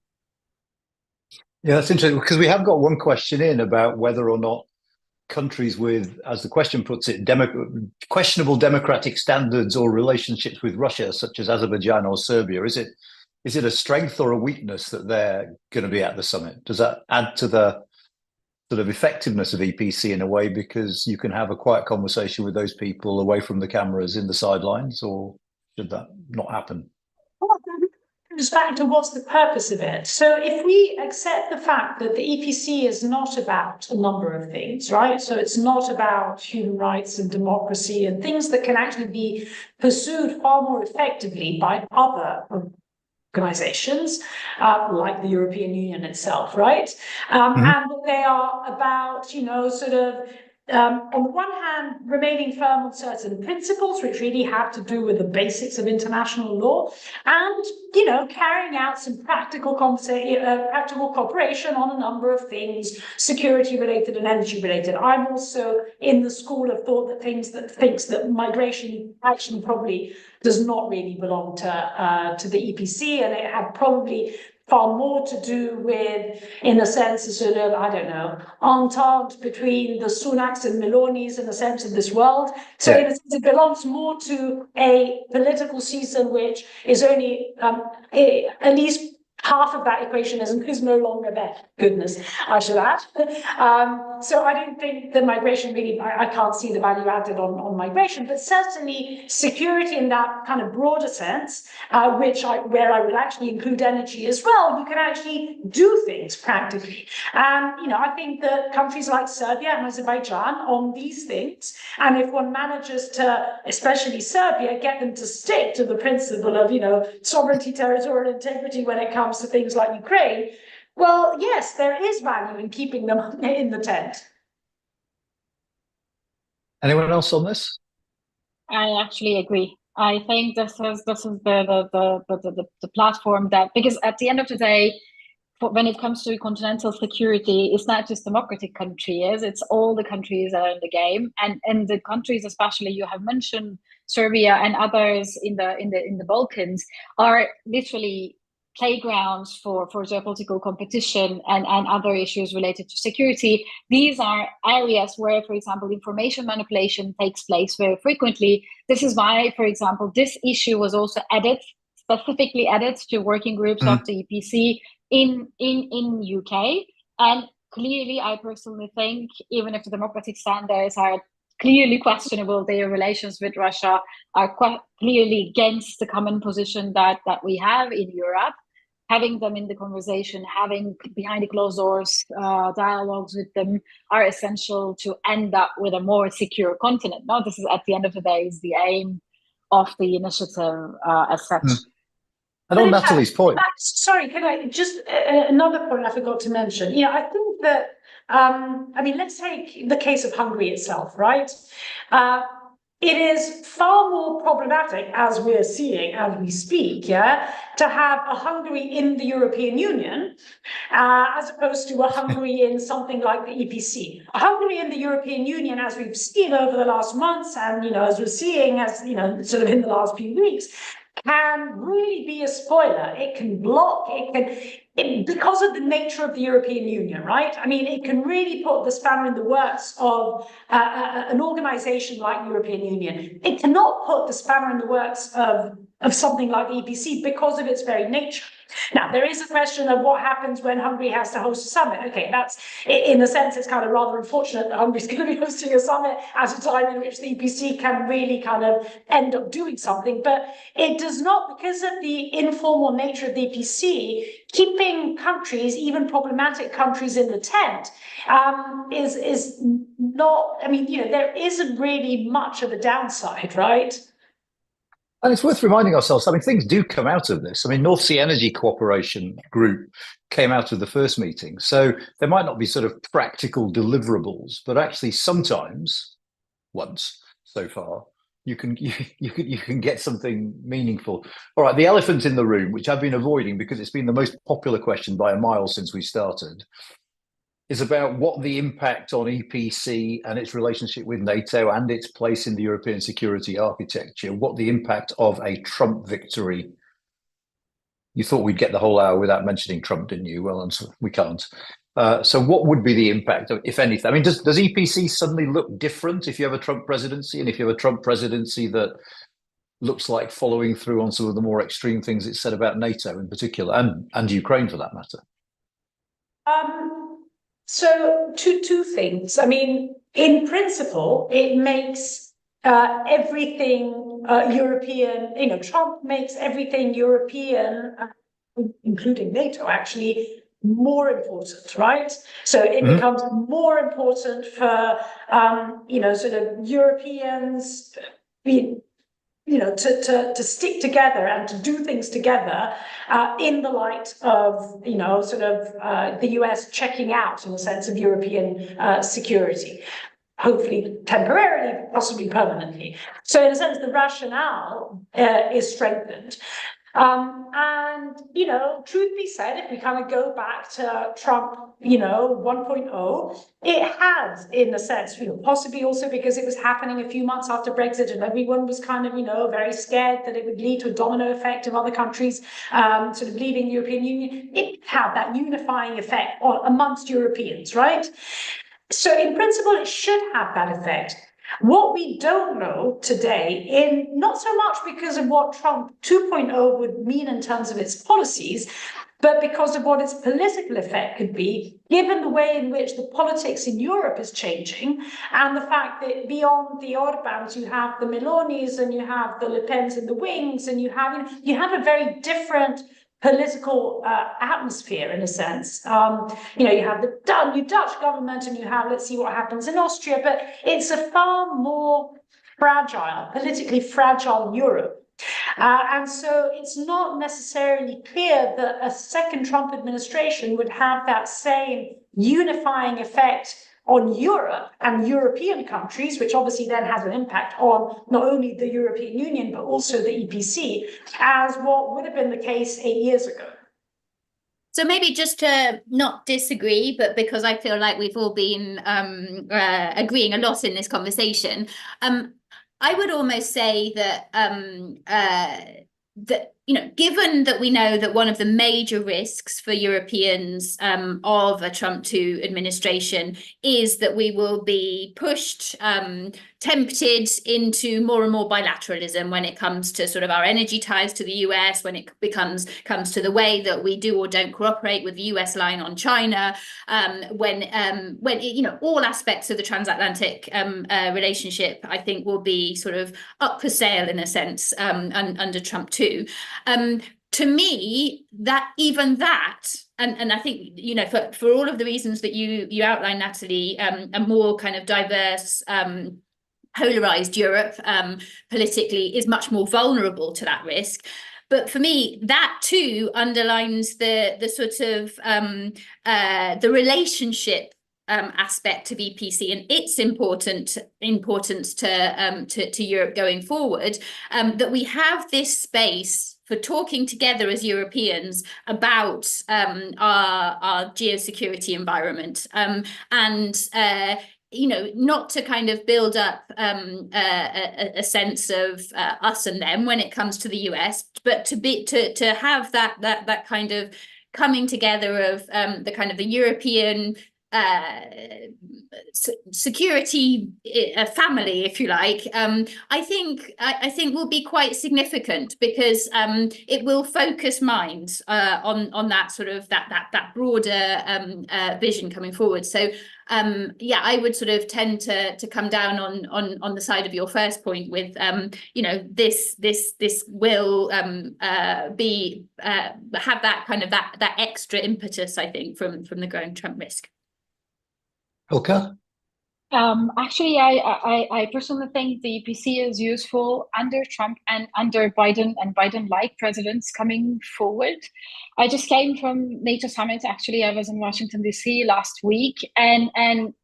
Yeah, that's interesting, because we have got one question in about whether or not countries with, as the question puts it, questionable democratic standards or relationships with Russia, such as Azerbaijan or Serbia, is it a strength or a weakness that they're going to be at the summit? Does that add to the sort of effectiveness of EPC in a way, because you can have a quiet conversation with those people away from the cameras in the sidelines, or should that not happen? Back to what's the purpose of it. So if we accept the fact that the EPC is not about a number of things, right? So it's not about human rights and democracy and things that can actually be pursued far more effectively by other organizations, like the European Union itself, right? And they are about, sort of, on the one hand, remaining firm on certain principles, which really have to do with the basics of international law, and carrying out some practical cooperation on a number of things, security-related and energy-related. I'm also in the school of thought that thinks that migration actually probably does not really belong to the EPC, and it had probably far more to do with, in a sense, a sort of, I don't know, entente between the Sunaks and Melonis in the sense of this world. So in a sense, it belongs more to a political season, which is only at least half of that equation is no longer there. Goodness, I should add. So I don't think the migration really, I can't see the value added on migration, but certainly security in that kind of broader sense, where I will actually include energy as well. You can actually do things practically. And, I think that countries like Serbia and Azerbaijan on these things, and if one manages to, especially Serbia, get them to stick to the principle of, sovereignty, territorial integrity when it comes to things like Ukraine, well, yes, there is value in keeping them in the tent. Anyone else on this? I actually agree. I think this is the platform that, because at the end of the day, when it comes to continental security, it's not just democratic countries, it's all the countries that are in the game, and the countries, especially you have mentioned Serbia and others in the Balkans, are literally playgrounds for geopolitical competition and other issues related to security. These are areas where, for example, information manipulation takes place very frequently. This is why, for example, this issue was also specifically added to working groups of the EPC in UK. And clearly, I personally think, even if the democratic standards are clearly questionable, their relations with Russia are quite clearly against the common position that we have in Europe. Having them in the conversation, having behind the closed doors dialogues with them are essential to end up with a more secure continent. Now, this is, at the end of the day, is the aim of the initiative as such. And on Nathalie's point. Sorry, can I just, another point I forgot to mention. I think that, let's take the case of Hungary itself, right? It is far more problematic, as we're seeing as we speak, to have a Hungary in the European Union as opposed to a Hungary in something like the EPC. A Hungary in the European Union, as we've seen over the last months, and as we're seeing sort of in the last few weeks, can really be a spoiler. It can block, because of the nature of the European Union, right? I mean, it can really put the spanner in the works of an organization like the European Union. It cannot put the spanner in the works of something like the EPC because of its very nature. Now, there is a question of what happens when Hungary has to host a summit. Okay, that's, in a sense, it's kind of rather unfortunate that Hungary's going to be hosting a summit at a time in which the EPC can really kind of end up doing something. But it does not, because of the informal nature of the EPC, keeping countries, even problematic countries, in the tent is not, I mean, there isn't really much of a downside, right? And it's worth reminding ourselves, I mean, things do come out of this. I mean, North Sea Energy Cooperation Group came out of the first meeting. So there might not be sort of practical deliverables, but actually sometimes, once so far, you can get something meaningful. All right, the elephant in the room, which I've been avoiding because it's been the most popular question by a mile since we started, is about what the impact on EPC and its relationship with NATO and its place in the European security architecture, what the impact of a Trump victory. You thought we'd get the whole hour without mentioning Trump, didn't you? Well, we can't. So what would be the impact, if anything? I mean, does EPC suddenly look different if you have a Trump presidency, and if you have a Trump presidency that looks like following through on some of the more extreme things it's said about NATO in particular, and Ukraine for that matter? So two things. I mean, in principle, it makes everything European, Trump makes everything European, including NATO, actually more important, right? So it becomes more important for, sort of Europeans, to stick together and to do things together in the light of, sort of the US checking out, in a sense, of European security, hopefully temporarily, possibly permanently. So in a sense, the rationale is strengthened. And, truth be said, if we kind of go back to Trump, 1.0, it has, in a sense, possibly also because it was happening a few months after Brexit and everyone was kind of, very scared that it would lead to a domino effect of other countries sort of leaving the European Union. It had that unifying effect amongst Europeans, right? So in principle, it should have that effect. What we don't know today, not so much because of what Trump 2.0 would mean in terms of its policies, but because of what its political effect could be, given the way in which the politics in Europe is changing, and the fact that beyond the Orbáns, you have the Melonis and you have the Le Pens in the wings, and you have a very different political atmosphere, in a sense. You have the new Dutch government, and you have, let's see what happens in Austria, but it's a far more fragile, politically fragile Europe. And so it's not necessarily clear that a second Trump administration would have that same unifying effect on Europe and European countries, which obviously then has an impact on not only the European Union, but also the EPC, as what would have been the case 8 years ago. So maybe just to not disagree, but because I feel like we've all been agreeing a lot in this conversation, I would almost say that given that we know that one of the major risks for Europeans of a Trump 2 administration is that we will be pushed, tempted into more and more bilateralism when it comes to sort of our energy ties to the US, when it comes to the way that we do or don't cooperate with the US line on China, when all aspects of the transatlantic relationship, I think, will be sort of up for sale in a sense under Trump 2. To me, and I think, for all of the reasons that you outlined, Nathalie, a more kind of diverse, polarized Europe politically is much more vulnerable to that risk. But for me, that too underlines the sort of the relationship aspect of EPC and its importance to Europe going forward, that we have this space for talking together as Europeans about our geosecurity environment, you know, not to kind of build up a sense of us and them when it comes to the US, but to have that kind of coming together of the kind of the European security family, if you like. I think will be quite significant, because it will focus minds on that sort of that broader vision coming forward. So yeah, I would sort of tend to come down on the side of your first point with you know, this will be have that kind of that extra impetus, I think, from the growing Trump risk. Ilke? Actually, I personally think the EPC is useful under Trump and under Biden and Biden-like presidents coming forward. I just came from NATO summit. Actually, I was in Washington, D.C. last week, and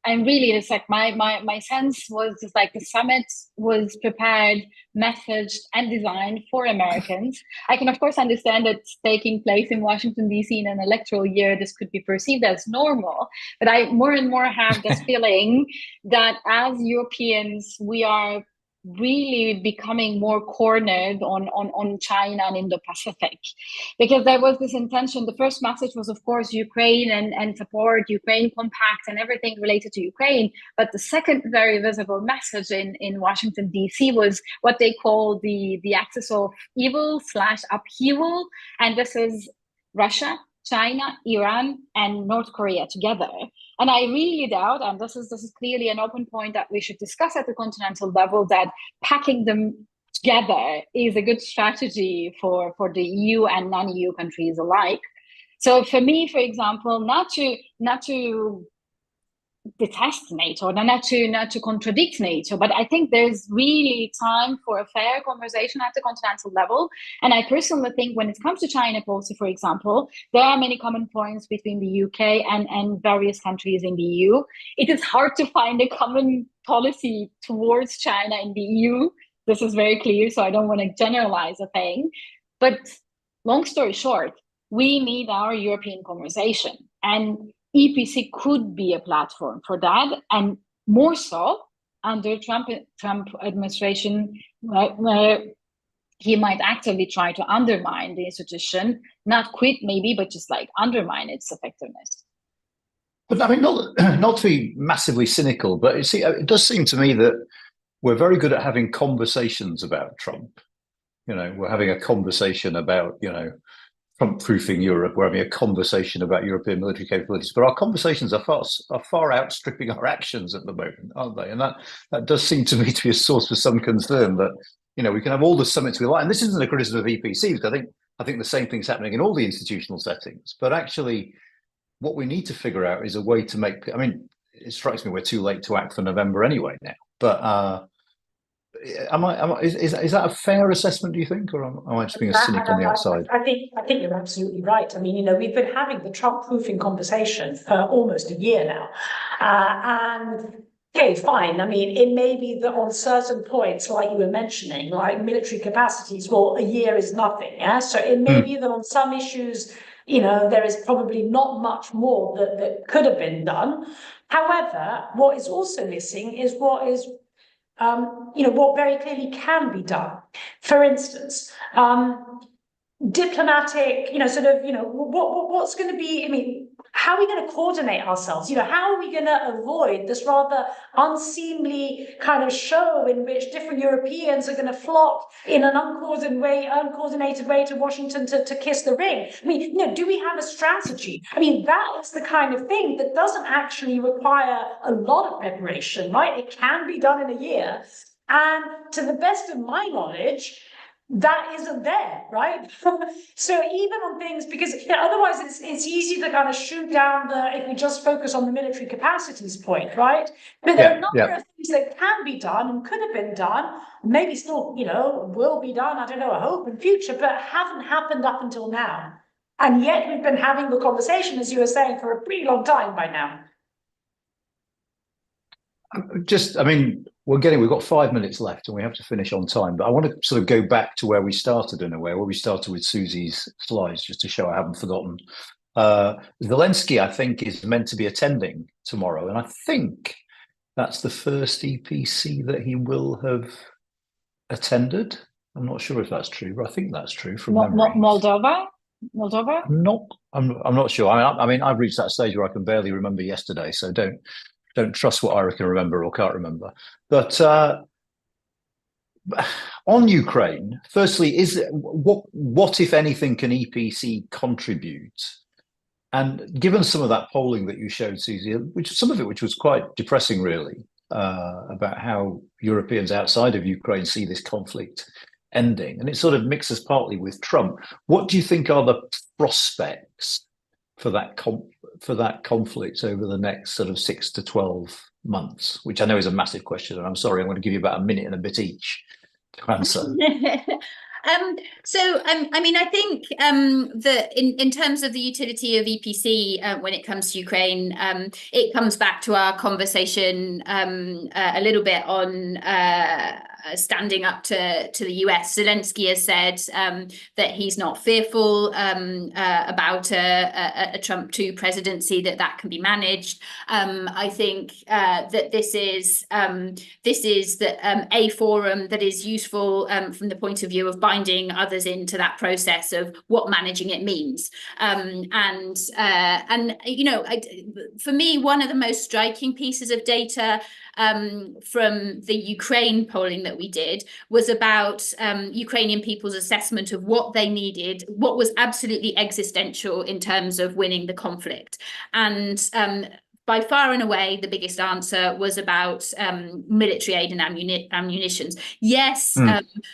really, it's like my sense was just like the summit was prepared, messaged, and designed for Americans. I can of course understand that it's taking place in Washington, D.C. in an electoral year. This could be perceived as normal, but I more and more have this feeling that as Europeans, we are really becoming more cornered on China and Indo-Pacific, because there was this intention. The first message was, of course, Ukraine and support, Ukraine compact and everything related to Ukraine. But the second very visible message in Washington, D.C. was what they call the axis of evil / upheaval. And this is Russia, China, Iran, and North Korea together. And I really doubt, and this is clearly an open point that we should discuss at the continental level, that packing them together is a good strategy for the EU and non-EU countries alike. So for me, for example, not to detest NATO, not to contradict NATO, but I think there's really time for a fair conversation at the continental level. And I personally think when it comes to China policy, for example, there are many common points between the UK and various countries in the EU. It is hard to find a common policy towards China in the EU. This is very clear, so I don't want to generalize a thing. But long story short, we need our European conversation. And EPC could be a platform for that, and more so under Trump administration, where he might actively try to undermine the institution, not quit maybe, but just like undermine its effectiveness. But I mean, not to be massively cynical, but it does seem to me that we're very good at having conversations about Trump. You know, we're having a conversation about, you know, Trump-proofing Europe. We're having a conversation about European military capabilities, but our conversations are far outstripping our actions at the moment, aren't they? And that does seem to me to be a source for some concern, that, you know, we can have all the summits we like, and this isn't a criticism of EPC, because I think the same thing's happening in all the institutional settings. But actually, what we need to figure out is a way to make. I mean, it strikes me we're too late to act for November anyway now. But is that a fair assessment, do you think, or am I just being a cynic on the outside? I think you're absolutely right. I mean, you know, we've been having the Trump-proofing conversation for almost a year now, and okay, fine. I mean, it may be that on certain points, like you were mentioning, like military capacities, well, a year is nothing. Yeah, so it may be that on some issues, you know, there is probably not much more that could have been done. However, what is also missing is what is you know, what very clearly can be done. For instance, diplomatic, you know, sort of, you know, what's going to be, I mean, how are we going to coordinate ourselves? You know, how are we going to avoid this rather unseemly kind of show in which different Europeans are going to flock in an uncoordinated way to Washington to kiss the ring? I mean, you know, do we have a strategy? I mean, that is the kind of thing that doesn't actually require a lot of preparation, right? It can be done in a year. And to the best of my knowledge, that isn't there, right? So even on things, because, you know, otherwise it's easy to kind of shoot down if we just focus on the military capacities point, right? But there are a number of things that can be done and could have been done, maybe still, you know, will be done, I don't know, I hope in future, but haven't happened up until now. And yet we've been having the conversation, as you were saying, for a pretty long time by now. I mean, we've got 5 minutes left and we have to finish on time, but I want to sort of go back to where we started in a way, where we started with Susi's slides, just to show I haven't forgotten. Zelensky, I think, is meant to be attending tomorrow, and I think that's the first EPC that he will have attended. I'm not sure if that's true, but I think that's true from memory. Moldova? I'm not sure. I mean, I've reached that stage where I can barely remember yesterday, so don't trust what I can remember or can't remember. But on Ukraine, firstly, what if anything can EPC contribute? And given some of that polling that you showed, Susi, which was quite depressing, really, about how Europeans outside of Ukraine see this conflict ending, and it sort of mixes partly with Trump. What do you think are the prospects for that conflict over the next sort of 6 to 12 months? Which I know is a massive question, and I'm sorry, I'm going to give you about a minute and a bit each to answer. I mean, I think that in terms of the utility of EPC when it comes to Ukraine, it comes back to our conversation a little bit on standing up to the US. Zelensky has said that he's not fearful about a Trump 2 presidency, that can be managed. I think that this is a forum that is useful from the point of view of binding others into that process of what managing it means. And you know, for me, one of the most striking pieces of data from the Ukraine polling that we did was about Ukrainian people's assessment of what they needed, what was absolutely existential in terms of winning the conflict. And by far and away, the biggest answer was about military aid and ammunitions. Yes,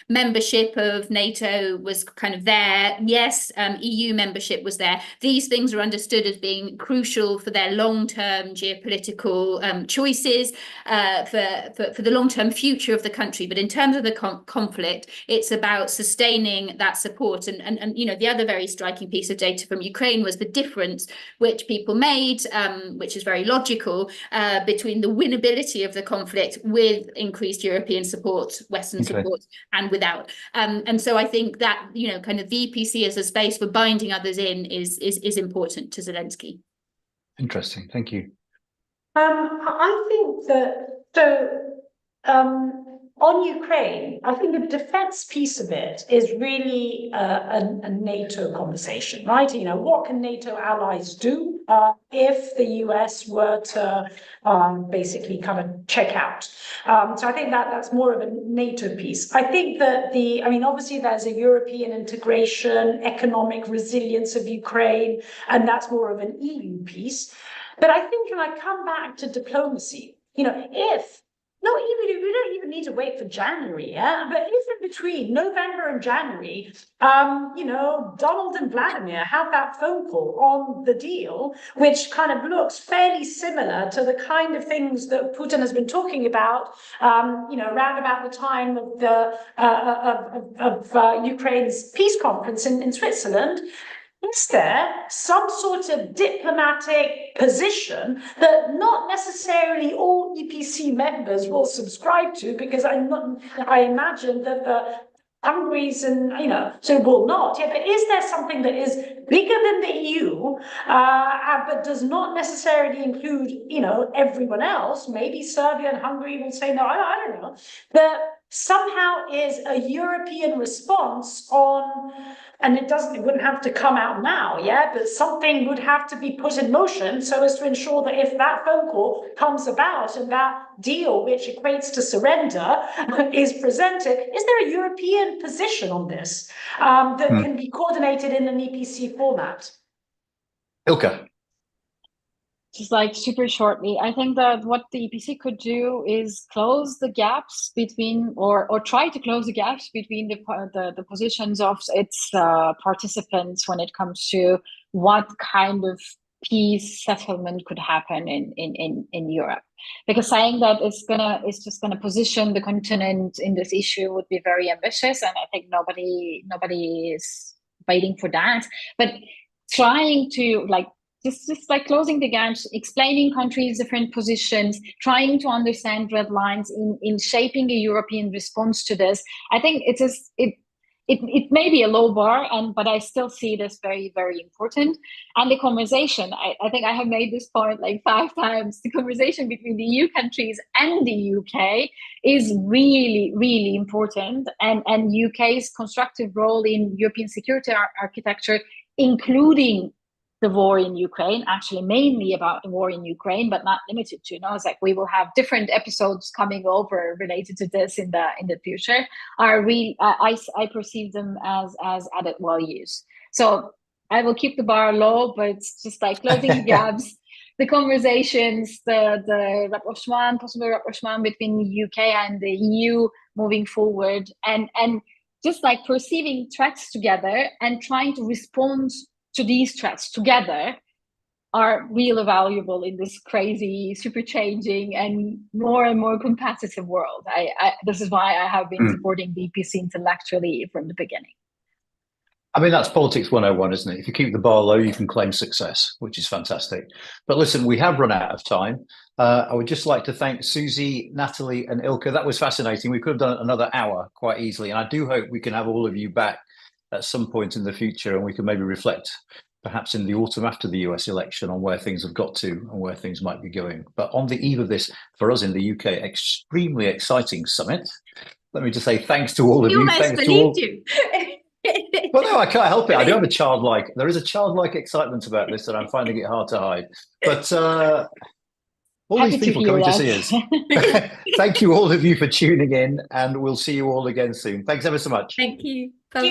membership of NATO was kind of there. Yes, EU membership was there. These things are understood as being crucial for their long-term geopolitical choices, for the long-term future of the country. But in terms of the conflict, it's about sustaining that support. And you know, the other very striking piece of data from Ukraine was the difference which people made, which is very logical, between the winnability of the conflict with increased European support, Western support, and without. And so I think that, you know, kind of the EPC as a space for binding others in is important to Zelensky. Interesting. Thank you. I think that on Ukraine, I think the defense piece of it is really a NATO conversation, right? You know, what can NATO allies do if the US were to basically kind of check out? So I think that's more of a NATO piece. I think that I mean, obviously there's a European integration, economic resilience of Ukraine, and that's more of an EU piece. But I think when I come back to diplomacy, you know, we don't even need to wait for January, yeah? But if in between November and January, you know, Donald and Vladimir have that phone call on the deal, which kind of looks fairly similar to the kind of things that Putin has been talking about, you know, around about the time of the Ukraine's peace conference in Switzerland. Is there some sort of diplomatic position that not necessarily all EPC members will subscribe to? Because I imagine that the Hungary's and, you know, so will not. Yeah, but is there something that is bigger than the EU, but does not necessarily include, you know, everyone else? Maybe Serbia and Hungary will say no. I don't know. But somehow is a European response on, and it wouldn't have to come out now, yeah, but something would have to be put in motion so as to ensure that if that phone call comes about and that deal, which equates to surrender, is presented, is there a European position on this that can be coordinated in an EPC format? Ilke. Just like super shortly, I think that what the EPC could do is close the gaps between, or try to close the gaps between the positions of its participants when it comes to what kind of peace settlement could happen in Europe. Because saying that it's just gonna position the continent in this issue would be very ambitious, and I think nobody is waiting for that. But trying to like just like closing the gaps, explaining countries' different positions, trying to understand red lines in shaping a European response to this. I think it may be a low bar, but I still see this very, very important. And the conversation, I think I have made this point like 5 times, the conversation between the EU countries and the UK is really, really important. And UK's constructive role in European security architecture, including the war in Ukraine, actually mainly about the war in Ukraine, but not limited to. It's like we will have different episodes coming over related to this in the future. Are really, I perceive them as added values. So I will keep the bar low, but it's just like closing the gaps, the conversations, the rapprochement, possible rapprochement between the UK and the EU moving forward, and just like perceiving threats together and trying to respond to these threats together are really valuable in this crazy, super changing and more competitive world. This is why I have been supporting the EPC intellectually from the beginning. I mean, that's politics 101, isn't it? If you keep the bar low, you can claim success, which is fantastic. But listen, we have run out of time. I would just like to thank Susi, Nathalie and Ilke. That was fascinating. We could have done another hour quite easily. And I do hope we can have all of you back at some point in the future, and we can maybe reflect perhaps in the autumn after the US election on where things have got to and where things might be going. But on the eve of this, for us in the UK, extremely exciting summit, let me just say thanks to all of you. You almost believed you. Well, no, I can't help it. I do have there is a childlike excitement about this that I'm finding it hard to hide. But all Happy these people coming to see us. Thank you all of you for tuning in, and we'll see you all again soon. Thanks ever so much. Thank you.